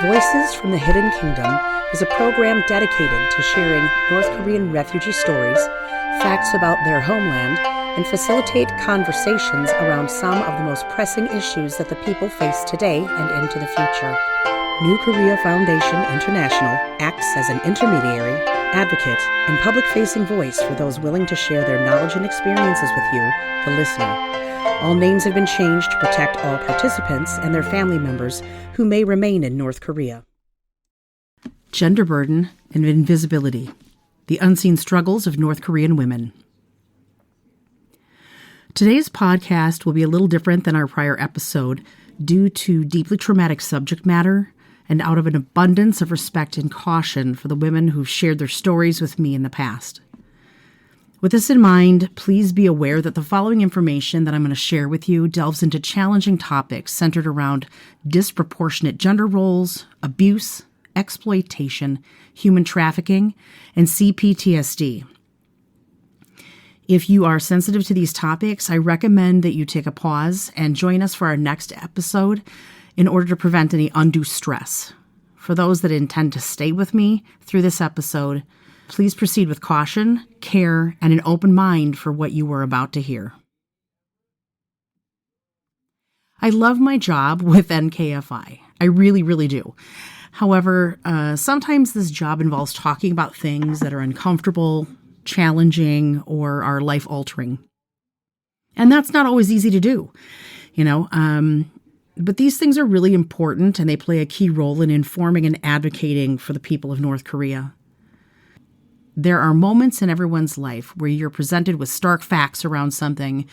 Voices from the Hidden Kingdom is a program dedicated to sharing North Korean refugee stories, facts about their homeland, and facilitate conversations around some of the most pressing issues that the people face today and into the future. New Korea Foundation International acts as an intermediary, advocate, and public-facing voice for those willing to share their knowledge and experiences with you, the listener. All names have been changed to protect all participants and their family members who may remain in North Korea. Gender Burden and Invisibility: The Unseen Struggles of North Korean Women. Today's podcast will be a little different than our prior episode due to deeply traumatic subject matter and out of an abundance of respect and caution for the women who've shared their stories with me in the past. With this in mind, please be aware that the following information that I'm going to share with you delves into challenging topics centered around disproportionate gender roles, abuse, exploitation, human trafficking, and CPTSD. If you are sensitive to these topics, I recommend that you take a pause and join us for our next episode in order to prevent any undue stress. For those that intend to stay with me through this episode, please proceed with caution, care, and an open mind for what you are about to hear. I love my job with NKFI. I really, really do. However, sometimes this job involves talking about things that are uncomfortable, challenging, or are life-altering. And that's not always easy to do, but these things are really important, and they play a key role in informing and advocating for the people of North Korea. There are moments in everyone's life where you're presented with stark facts around something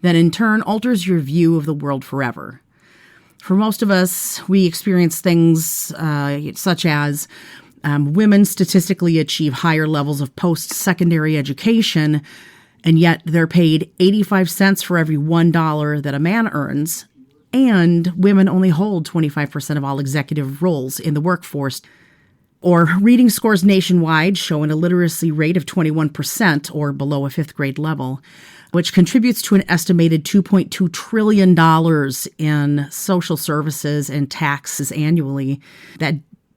that in turn alters your view of the world forever. For most of us, we experience things such as women statistically achieve higher levels of post-secondary education, and yet they're paid 85 cents for every $1 that a man earns, and women only hold 25% of all executive roles in the workforce. Or reading scores nationwide show an illiteracy rate of 21% or below a fifth grade level, which contributes to an estimated $2.2 trillion in social services and taxes annually. That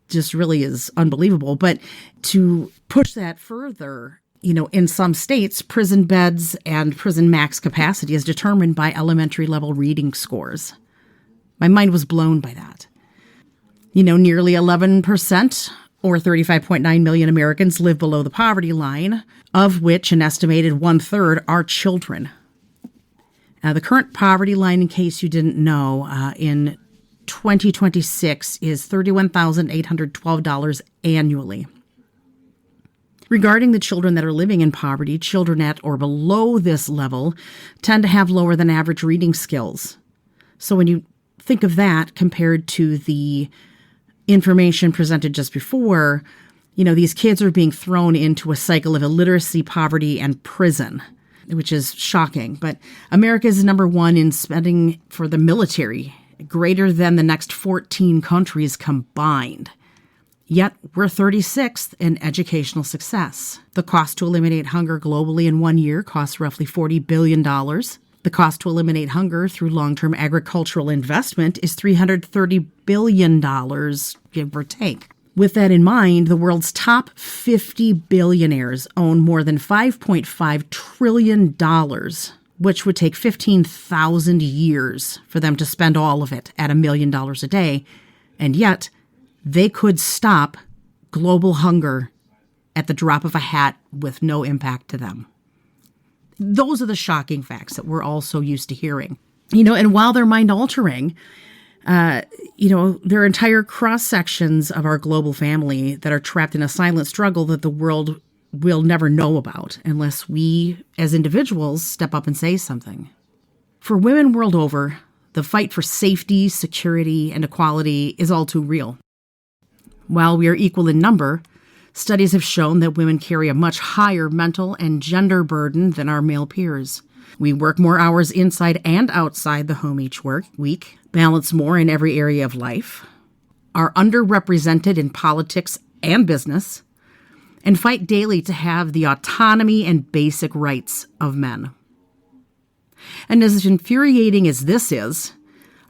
just really is unbelievable. But to push that further, in some states, prison beds and prison max capacity is determined by elementary level reading scores. My mind was blown by that. Nearly 11%, or 35.9 million Americans, live below the poverty line, of which an estimated 1/3 are children. The current poverty line, in case you didn't know, in 2026 is $31,812 annually. Regarding the children that are living in poverty, children at or below this level tend to have lower than average reading skills. So when you think of that compared to the information presented just before, these kids are being thrown into a cycle of illiteracy, poverty, and prison, which is shocking. But America is number one in spending for the military, greater than the next 14 countries combined. Yet we're 36th in educational success. The cost to eliminate hunger globally in 1 year costs roughly $40 billion. The cost to eliminate hunger through long-term agricultural investment is $330 billion, give or take. With that in mind, the world's top 50 billionaires own more than $5.5 trillion, which would take 15,000 years for them to spend all of it at $1 million a day. And yet, they could stop global hunger at the drop of a hat with no impact to them. Those are the shocking facts that we're all so used to hearing. And while they're mind-altering, there are entire cross-sections of our global family that are trapped in a silent struggle that the world will never know about unless we, as individuals, step up and say something. For women world over, the fight for safety, security, and equality is all too real. While we are equal in number, studies have shown that women carry a much higher mental and gender burden than our male peers. We work more hours inside and outside the home each week, balance more in every area of life, are underrepresented in politics and business, and fight daily to have the autonomy and basic rights of men. And as infuriating as this is,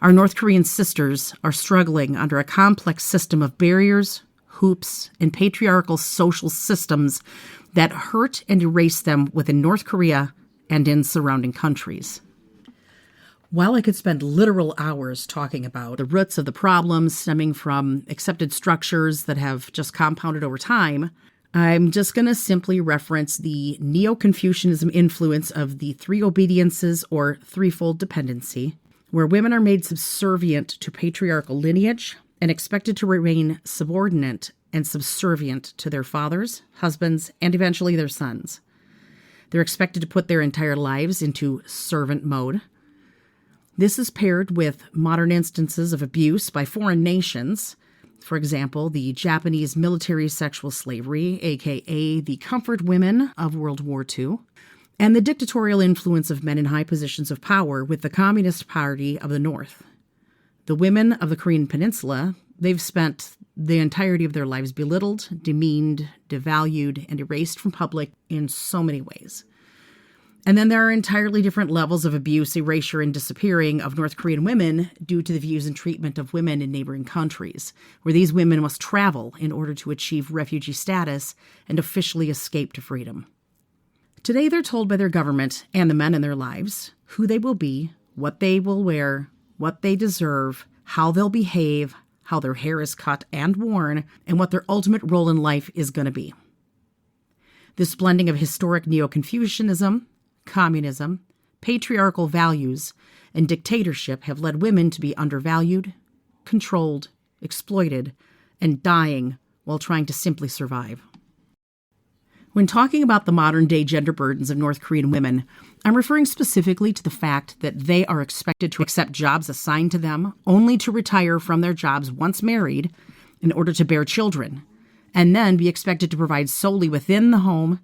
Our North Korean sisters are struggling under a complex system of barriers, hoops, and patriarchal social systems that hurt and erase them within North Korea and in surrounding countries. While I could spend literal hours talking about the roots of the problems stemming from accepted structures that have just compounded over time, I'm just going to simply reference the Neo-Confucianism influence of the three obediences or threefold dependency, where women are made subservient to patriarchal lineage and expected to remain subordinate and subservient to their fathers, husbands, and eventually their sons. They're expected to put their entire lives into servant mode. This is paired with modern instances of abuse by foreign nations. For example, the Japanese military sexual slavery, aka the comfort women of World War II, and the dictatorial influence of men in high positions of power with the Communist Party of the North. The women of the Korean Peninsula, they've spent the entirety of their lives belittled, demeaned, devalued, and erased from public in so many ways. And then there are entirely different levels of abuse, erasure, and disappearing of North Korean women due to the views and treatment of women in neighboring countries, where these women must travel in order to achieve refugee status and officially escape to freedom. Today they're told by their government and the men in their lives who they will be, what they will wear, what they deserve, how they'll behave, how their hair is cut and worn, and what their ultimate role in life is going to be. This blending of historic Neo-Confucianism, communism, patriarchal values, and dictatorship have led women to be undervalued, controlled, exploited, and dying while trying to simply survive. When talking about the modern-day gender burdens of North Korean women, I'm referring specifically to the fact that they are expected to accept jobs assigned to them only to retire from their jobs once married in order to bear children, and then be expected to provide solely within the home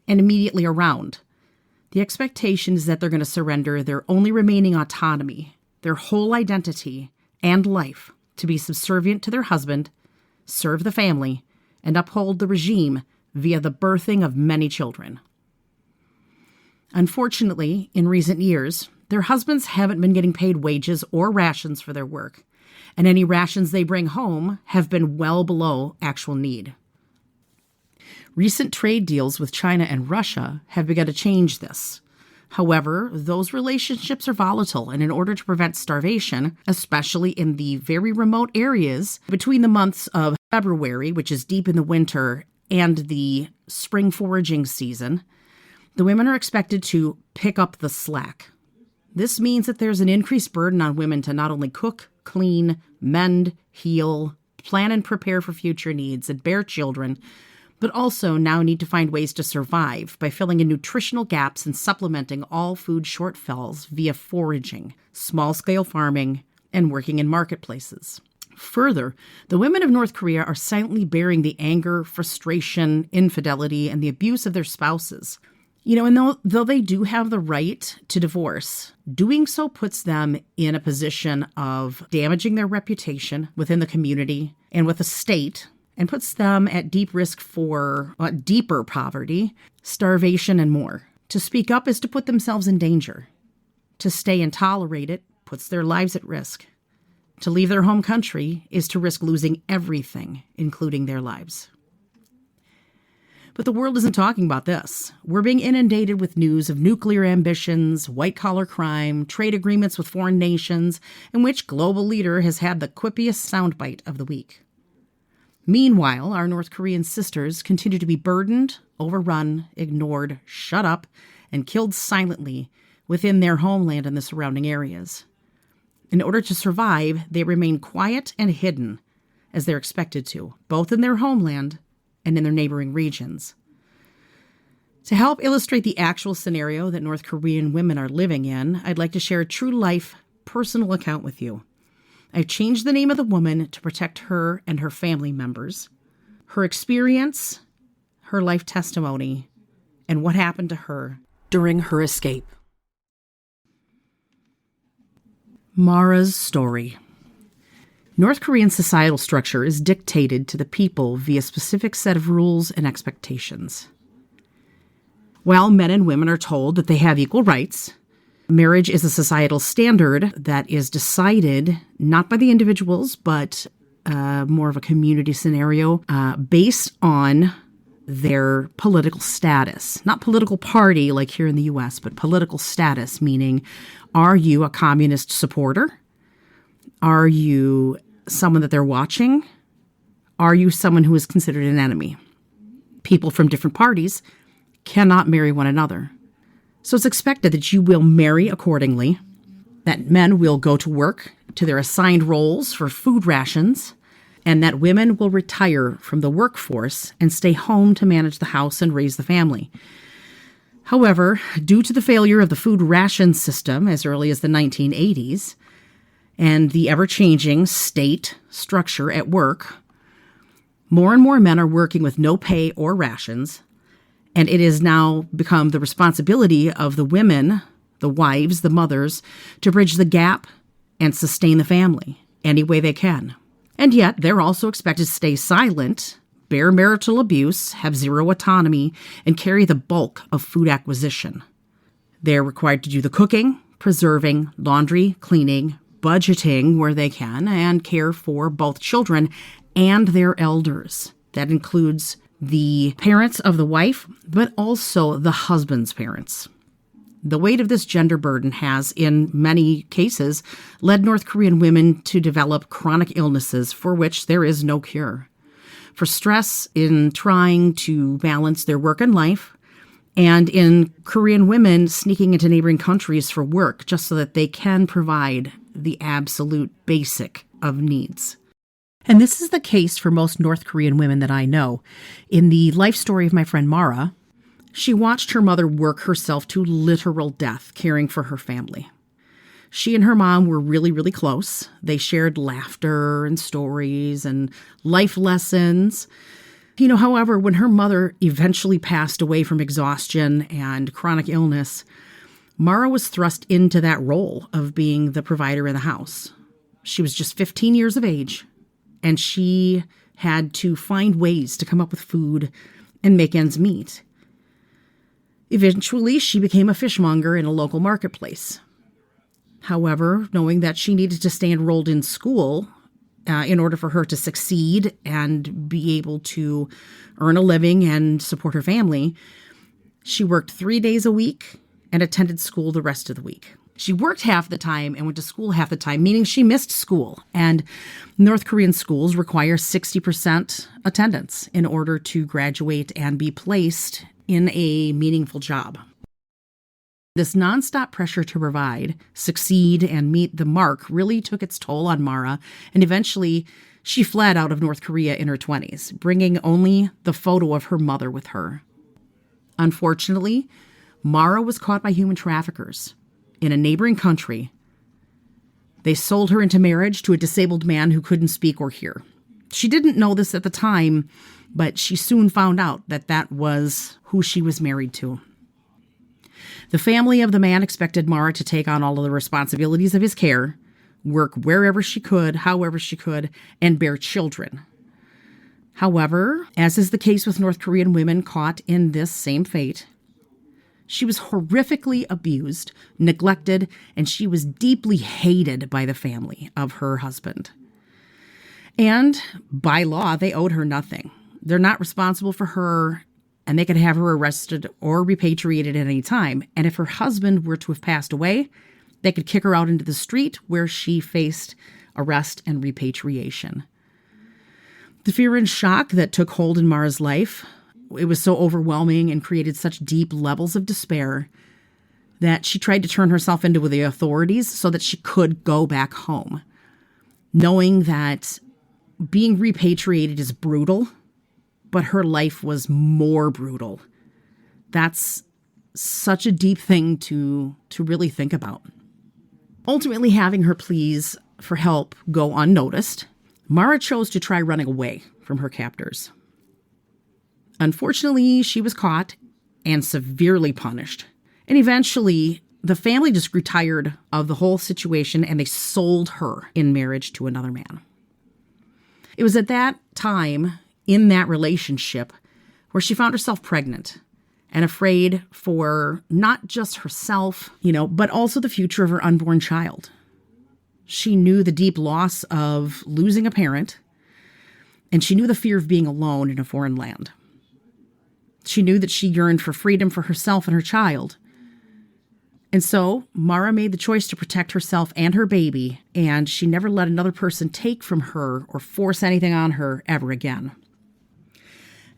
and immediately around. The expectation is that they're going to surrender their only remaining autonomy, their whole identity, and life to be subservient to their husband, serve the family, and uphold the regime via the birthing of many children. Unfortunately, in recent years, their husbands haven't been getting paid wages or rations for their work, and any rations they bring home have been well below actual need. Recent trade deals with China and Russia have begun to change this. However, those relationships are volatile, and in order to prevent starvation, especially in the very remote areas between the months of February, which is deep in the winter, and the spring foraging season, the women are expected to pick up the slack. This means that there's an increased burden on women to not only cook, clean, mend, heal, plan and prepare for future needs, and bear children, but also now need to find ways to survive by filling in nutritional gaps and supplementing all food shortfalls via foraging, small-scale farming, and working in marketplaces. Further, the women of North Korea are silently bearing the anger, frustration, infidelity, and the abuse of their spouses. And though they do have the right to divorce, doing so puts them in a position of damaging their reputation within the community and with the state, and puts them at deep risk for deeper poverty, starvation, and more. To speak up is to put themselves in danger. To stay and tolerate it puts their lives at risk. To leave their home country is to risk losing everything, including their lives. But the world isn't talking about this. We're being inundated with news of nuclear ambitions, white-collar crime, trade agreements with foreign nations, in which global leader has had the quippiest soundbite of the week. Meanwhile, our North Korean sisters continue to be burdened, overrun, ignored, shut up, and killed silently within their homeland and the surrounding areas. In order to survive, they remain quiet and hidden, as they're expected to, both in their homeland and in their neighboring regions. To help illustrate the actual scenario that North Korean women are living in, I'd like to share a true-life, personal account with you. I've changed the name of the woman to protect her and her family members, her experience, her life testimony, and what happened to her during her escape. Mara's story. North Korean societal structure is dictated to the people via a specific set of rules and expectations. While men and women are told that they have equal rights, Marriage is a societal standard that is decided not by the individuals, but more of a community scenario based on their political status. Not political party like here in the U.S., but political status, meaning, are you a communist supporter? Are you someone that they're watching? Are you someone who is considered an enemy? People from different parties cannot marry one another. So it's expected that you will marry accordingly, that men will go to work to their assigned roles for food rations, and that women will retire from the workforce and stay home to manage the house and raise the family. However, due to the failure of the food ration system as early as the 1980s and the ever-changing state structure at work, more and more men are working with no pay or rations, and it has now become the responsibility of the women, the wives, the mothers, to bridge the gap and sustain the family any way they can. And yet, they're also expected to stay silent, bear marital abuse, have zero autonomy, and carry the bulk of food acquisition. They're required to do the cooking, preserving, laundry, cleaning, budgeting where they can, and care for both children and their elders. That includes the parents of the wife, but also the husband's parents. The weight of this gender burden has, in many cases, led North Korean women to develop chronic illnesses for which there is no cure. For stress in trying to balance their work and life, and in Korean women sneaking into neighboring countries for work just so that they can provide the absolute basic of needs. And this is the case for most North Korean women that I know. In the life story of my friend Mara, she watched her mother work herself to literal death, caring for her family. She and her mom were really, really close. They shared laughter and stories and life lessons. However, when her mother eventually passed away from exhaustion and chronic illness, Mara was thrust into that role of being the provider in the house. She was just 15 years of age, and she had to find ways to come up with food and make ends meet. Eventually, she became a fishmonger in a local marketplace. However, knowing that she needed to stay enrolled in school in order for her to succeed and be able to earn a living and support her family, she worked 3 days a week and attended school the rest of the week. She worked half the time and went to school half the time, meaning she missed school. And North Korean schools require 60% attendance in order to graduate and be placed in a meaningful job. This nonstop pressure to provide, succeed, and meet the mark really took its toll on Mara, and eventually she fled out of North Korea in her 20s, bringing only the photo of her mother with her. Unfortunately, Mara was caught by human traffickers in a neighboring country. They sold her into marriage to a disabled man who couldn't speak or hear. She didn't know this at the time, but she soon found out that that was who she was married to. The family of the man expected Mara to take on all of the responsibilities of his care, work wherever she could, however she could, and bear children. However, as is the case with North Korean women caught in this same fate, she was horrifically abused, neglected, and she was deeply hated by the family of her husband. And by law, they owed her nothing. They're not responsible for her, and they could have her arrested or repatriated at any time. And if her husband were to have passed away, they could kick her out into the street where she faced arrest and repatriation. The fear and shock that took hold in Mara's life, it was so overwhelming and created such deep levels of despair that she tried to turn herself into the authorities so that she could go back home, knowing that being repatriated is brutal, but her life was more brutal. That's such a deep thing to really think about. Ultimately, having her pleas for help go unnoticed, Mara chose to try running away from her captors. Unfortunately, she was caught and severely punished. And eventually, the family just grew tired of the whole situation and they sold her in marriage to another man. It was at that time, in that relationship, where she found herself pregnant. and afraid for not just herself, but also the future of her unborn child. She knew the deep loss of losing a parent, and she knew the fear of being alone in a foreign land. She knew that she yearned for freedom for herself and her child. And so Mara made the choice to protect herself and her baby, and she never let another person take from her or force anything on her ever again.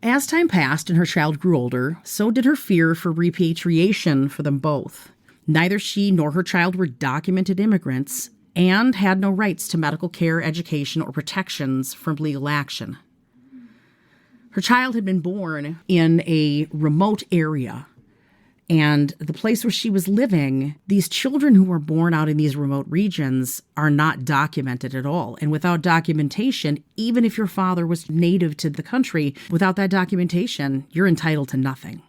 As time passed and her child grew older, so did her fear for repatriation for them both. Neither she nor her child were documented immigrants and had no rights to medical care, education, or protections from legal action. Her child had been born in a remote area, and the place where she was living, these children who were born out in these remote regions are not documented at all. And without documentation, even if your father was native to the country, without that documentation, you're entitled to nothing.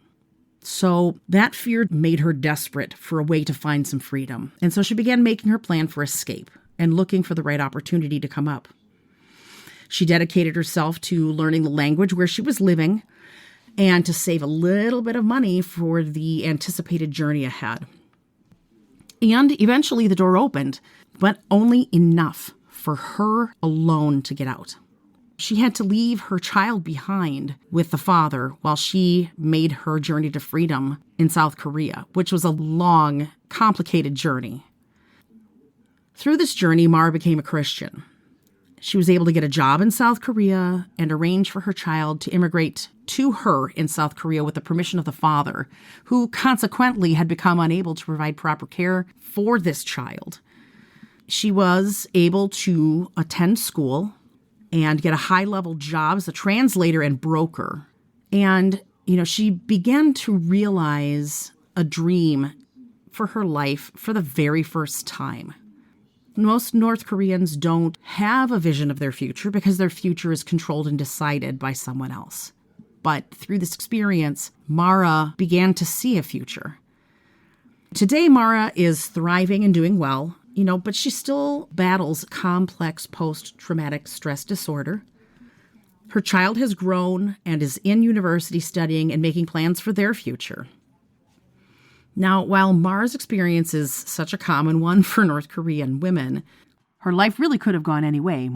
So that fear made her desperate for a way to find some freedom. And so she began making her plan for escape and looking for the right opportunity to come up. She dedicated herself to learning the language where she was living and to save a little bit of money for the anticipated journey ahead. And eventually the door opened, but only enough for her alone to get out. She had to leave her child behind with the father while she made her journey to freedom in South Korea, which was a long, complicated journey. Through this journey, Mara became a Christian. She was able to get a job in South Korea and arrange for her child to immigrate to her in South Korea with the permission of the father, who consequently had become unable to provide proper care for this child. She was able to attend school and get a high-level job as a translator and broker. And, she began to realize a dream for her life for the very first time. Most North Koreans don't have a vision of their future because their future is controlled and decided by someone else. But through this experience, Mara began to see a future. Today, Mara is thriving and doing well, but she still battles complex post-traumatic stress disorder. Her child has grown and is in university studying and making plans for their future. Now, while Mara's experience is such a common one for North Korean women, her life really could have gone any way.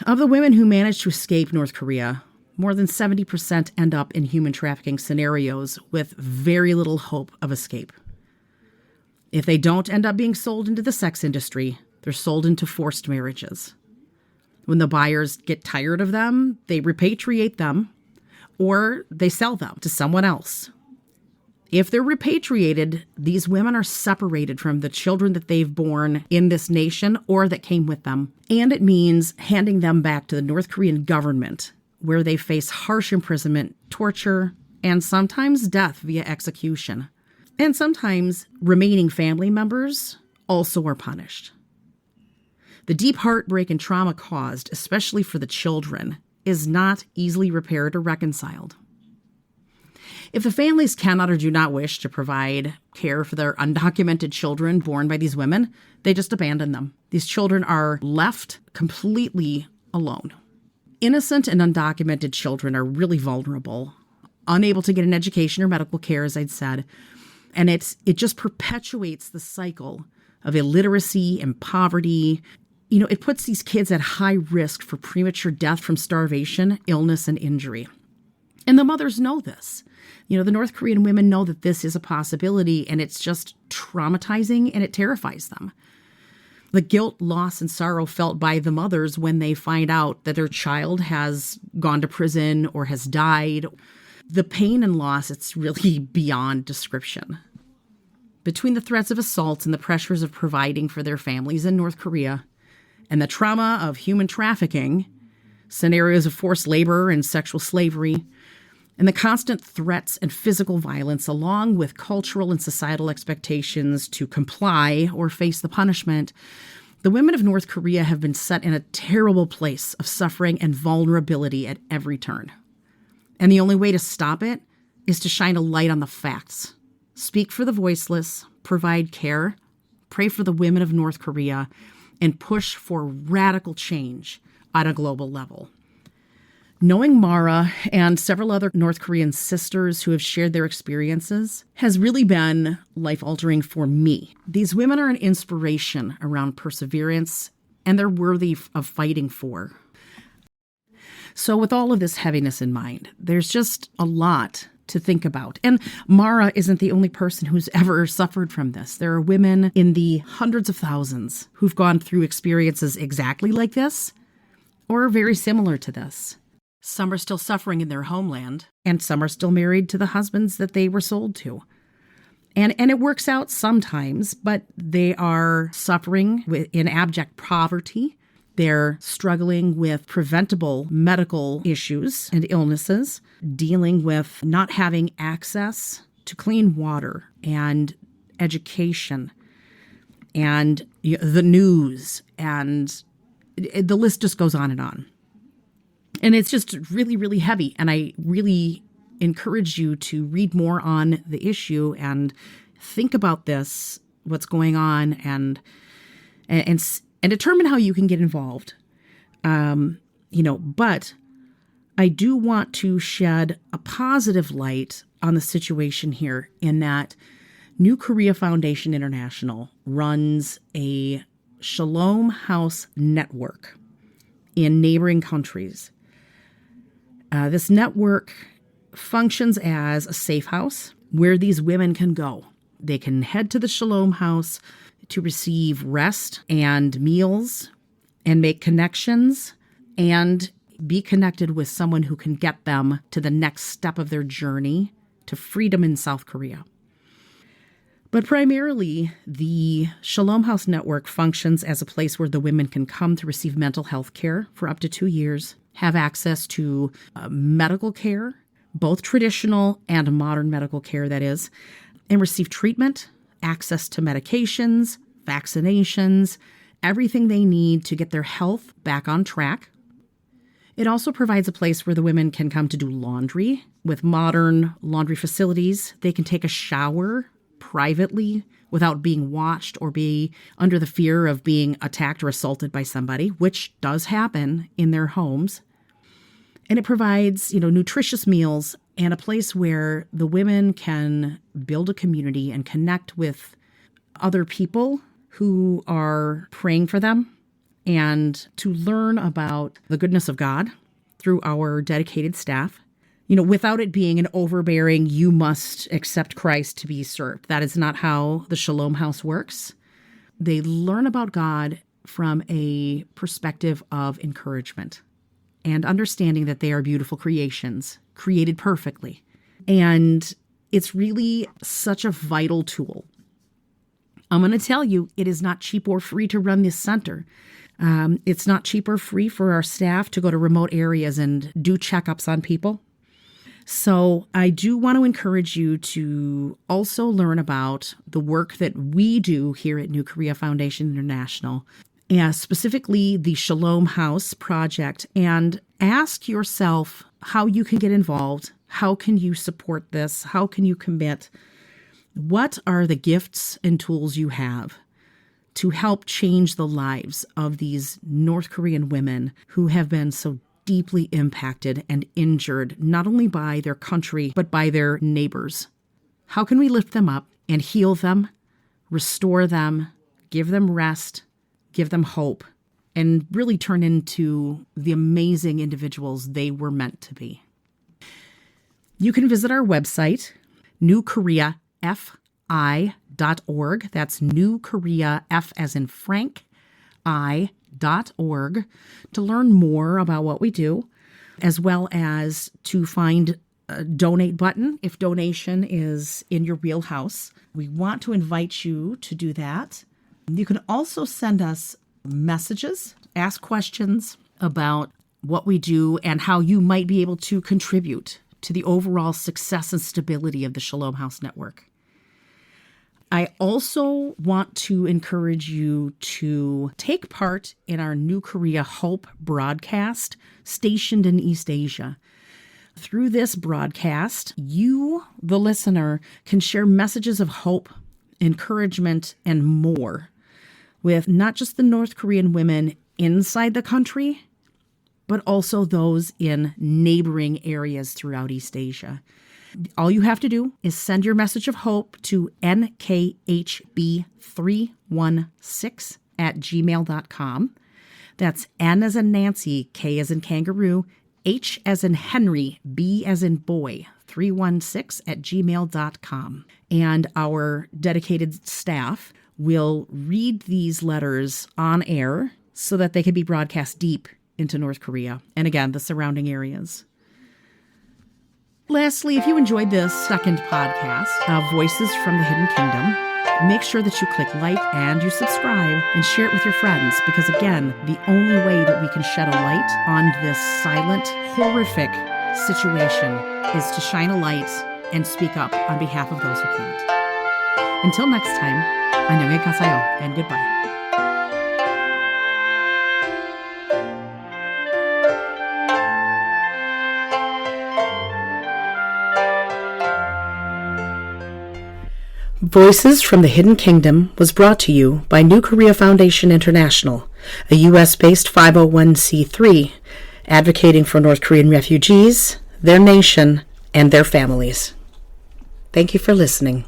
Of the women who managed to escape North Korea, more than 70% end up in human trafficking scenarios with very little hope of escape. If they don't end up being sold into the sex industry, they're sold into forced marriages. When the buyers get tired of them, they repatriate them or they sell them to someone else. If they're repatriated, these women are separated from the children that they've born in this nation or that came with them. And it means handing them back to the North Korean government, where they face harsh imprisonment, torture, and sometimes death via execution. And sometimes remaining family members also are punished. The deep heartbreak and trauma caused, especially for the children, is not easily repaired or reconciled. If the families cannot or do not wish to provide care for their undocumented children born by these women, they just abandon them. These children are left completely alone. Innocent and undocumented children are really vulnerable, unable to get an education or medical care, as I'd said, and it just perpetuates the cycle of illiteracy and poverty. It puts these kids at high risk for premature death from starvation, illness, and injury. And the mothers know this. The North Korean women know that this is a possibility, and it's just traumatizing and it terrifies them. The guilt, loss, and sorrow felt by the mothers when they find out that their child has gone to prison or has died. The pain and loss, it's really beyond description. Between the threats of assault and the pressures of providing for their families in North Korea, and the trauma of human trafficking, scenarios of forced labor and sexual slavery, and the constant threats and physical violence, along with cultural and societal expectations to comply or face the punishment, the women of North Korea have been set in a terrible place of suffering and vulnerability at every turn. And the only way to stop it is to shine a light on the facts, speak for the voiceless, provide care, pray for the women of North Korea, and push for radical change on a global level. Knowing Mara and several other North Korean sisters who have shared their experiences has really been life-altering for me. These women are an inspiration around perseverance, and they're worthy of fighting for. So with all of this heaviness in mind, there's just a lot to think about. And Mara isn't the only person who's ever suffered from this. There are women in the hundreds of thousands who've gone through experiences exactly like this or very similar to this. Some are still suffering in their homeland, and some are still married to the husbands that they were sold to. And it works out sometimes, but they are suffering in abject poverty. They're struggling with preventable medical issues and illnesses, dealing with not having access to clean water and education and the news, and the list just goes on. And it's just really, really heavy. And I really encourage you to read more on the issue and think about this, what's going on, and determine how you can get involved. But I do want to shed a positive light on the situation here in that New Korea Foundation International runs a Shalom House network in neighboring countries. This network functions as a safe house where these women can go. They can head to the Shalom House to receive rest and meals and make connections and be connected with someone who can get them to the next step of their journey to freedom in South Korea. But primarily, the Shalom House Network functions as a place where the women can come to receive mental health care for up to 2 years, have access to medical care, both traditional and modern medical care, that is, and receive treatment, access to medications, vaccinations, everything they need to get their health back on track. It also provides a place where the women can come to do laundry. With modern laundry facilities, they can take a shower privately without being watched or be under the fear of being attacked or assaulted by somebody, which does happen in their homes. And it provides, nutritious meals and a place where the women can build a community and connect with other people who are praying for them and to learn about the goodness of God through our dedicated staff. Without it being an overbearing, you must accept Christ to be served. That is not how the Shalom House works. They learn about God from a perspective of encouragement and understanding that they are beautiful creations, created perfectly. And it's really such a vital tool. I'm going to tell you, it is not cheap or free to run this center. It's not cheap or free for our staff to go to remote areas and do checkups on people. So I do want to encourage you to also learn about the work that we do here at New Korea Foundation International, and specifically the Shalom House Project, and ask yourself how you can get involved. How can you support this? How can you commit? What are the gifts and tools you have to help change the lives of these North Korean women who have been so deeply impacted and injured, not only by their country, but by their neighbors? How can we lift them up and heal them, restore them, give them rest, give them hope, and really turn into the amazing individuals they were meant to be? You can visit our website, newkoreafi.org. That's New Korea, F as in Frank, I.org, to learn more about what we do, as well as to find a donate button if donation is in your wheelhouse. We want to invite you to do that. You can also send us messages, ask questions about what we do and how you might be able to contribute to the overall success and stability of the Shalom House Network. I also want to encourage you to take part in our New Korea Hope broadcast stationed in East Asia. Through this broadcast, you, the listener, can share messages of hope, encouragement, and more with not just the North Korean women inside the country, but also those in neighboring areas throughout East Asia. All you have to do is send your message of hope to NKHB316@gmail.com. That's N as in Nancy, K as in kangaroo, H as in Henry, B as in boy, 316@gmail.com. And our dedicated staff will read these letters on air so that they can be broadcast deep into North Korea and, again, the surrounding areas. Lastly, if you enjoyed this second podcast of Voices from the Hidden Kingdom, make sure that you click like and you subscribe and share it with your friends, because, again, the only way that we can shed a light on this silent, horrific situation is to shine a light and speak up on behalf of those who can't. Until next time, 안녕히 가세요 and goodbye. Voices from the Hidden Kingdom was brought to you by New Korea Foundation International, a U.S.-based 501c3 advocating for North Korean refugees, their nation, and their families. Thank you for listening.